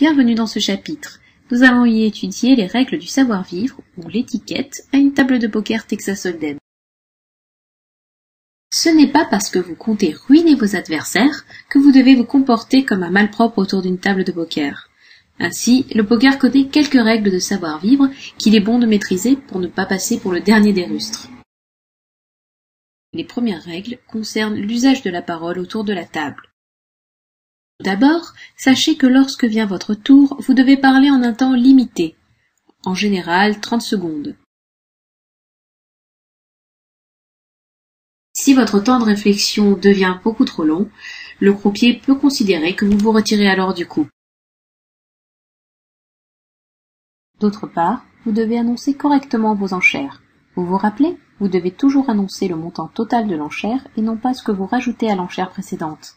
Bienvenue dans ce chapitre. Nous allons y étudier les règles du savoir-vivre ou l'étiquette à une table de poker Texas Hold'em. Ce n'est pas parce que vous comptez ruiner vos adversaires que vous devez vous comporter comme un malpropre autour d'une table de poker. Ainsi, le poker connaît quelques règles de savoir-vivre qu'il est bon de maîtriser pour ne pas passer pour le dernier des rustres. Les premières règles concernent l'usage de la parole autour de la table. Tout d'abord, sachez que lorsque vient votre tour, vous devez parler en un temps limité, en général 30 secondes. Si votre temps de réflexion devient beaucoup trop long, le croupier peut considérer que vous vous retirez alors du coup. D'autre part, vous devez annoncer correctement vos enchères. Vous vous rappelez, vous devez toujours annoncer le montant total de l'enchère et non pas ce que vous rajoutez à l'enchère précédente.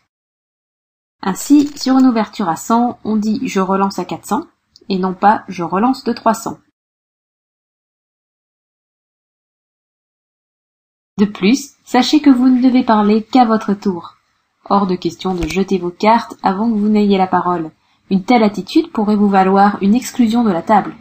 Ainsi, sur une ouverture à 100, on dit « je relance à 400 » et non pas « je relance de 300 ». De plus, sachez que vous ne devez parler qu'à votre tour. Hors de question de jeter vos cartes avant que vous n'ayez la parole. Une telle attitude pourrait vous valoir une exclusion de la table.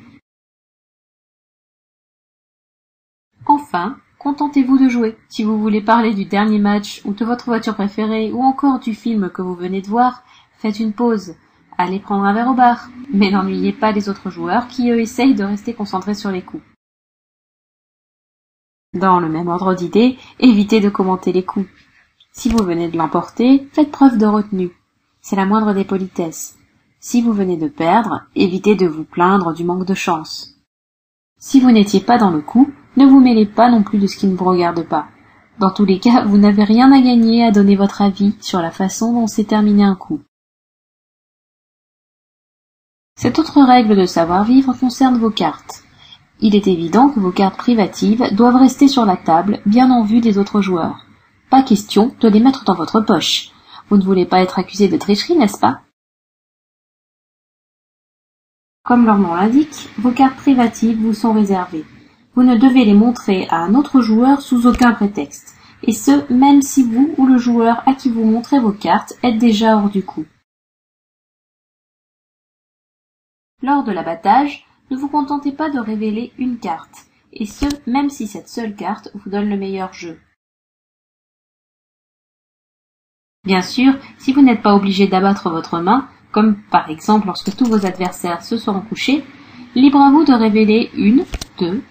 Enfin, contentez-vous de jouer. Si vous voulez parler du dernier match ou de votre voiture préférée ou encore du film que vous venez de voir, faites une pause. Allez prendre un verre au bar. Mais n'ennuyez pas les autres joueurs qui, eux, essayent de rester concentrés sur les coups. Dans le même ordre d'idées, évitez de commenter les coups. Si vous venez de l'emporter, faites preuve de retenue. C'est la moindre des politesses. Si vous venez de perdre, évitez de vous plaindre du manque de chance. Si vous n'étiez pas dans le coup, ne vous mêlez pas non plus de ce qui ne vous regarde pas. Dans tous les cas, vous n'avez rien à gagner à donner votre avis sur la façon dont s'est terminé un coup. Cette autre règle de savoir-vivre concerne vos cartes. Il est évident que vos cartes privatives doivent rester sur la table, bien en vue des autres joueurs. Pas question de les mettre dans votre poche. Vous ne voulez pas être accusé de tricherie, n'est-ce pas? Comme leur nom l'indique, vos cartes privatives vous sont réservées. Vous ne devez les montrer à un autre joueur sous aucun prétexte, et ce, même si vous ou le joueur à qui vous montrez vos cartes êtes déjà hors du coup. Lors de l'abattage, ne vous contentez pas de révéler une carte, et ce, même si cette seule carte vous donne le meilleur jeu. Bien sûr, si vous n'êtes pas obligé d'abattre votre main, comme par exemple lorsque tous vos adversaires se seront couchés, libre à vous de révéler une, deux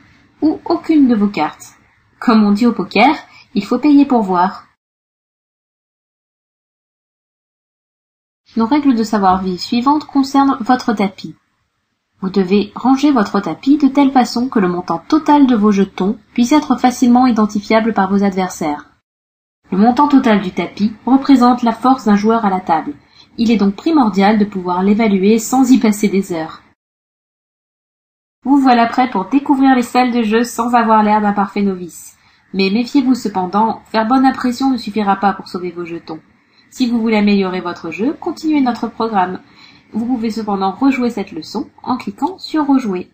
ou aucune de vos cartes. Comme on dit au poker, il faut payer pour voir. Nos règles de savoir-vivre suivantes concernent votre tapis. Vous devez ranger votre tapis de telle façon que le montant total de vos jetons puisse être facilement identifiable par vos adversaires. Le montant total du tapis représente la force d'un joueur à la table. Il est donc primordial de pouvoir l'évaluer sans y passer des heures. Vous voilà prêt pour découvrir les salles de jeu sans avoir l'air d'un parfait novice. Mais méfiez-vous cependant, faire bonne impression ne suffira pas pour sauver vos jetons. Si vous voulez améliorer votre jeu, continuez notre programme. Vous pouvez cependant rejouer cette leçon en cliquant sur Rejouer.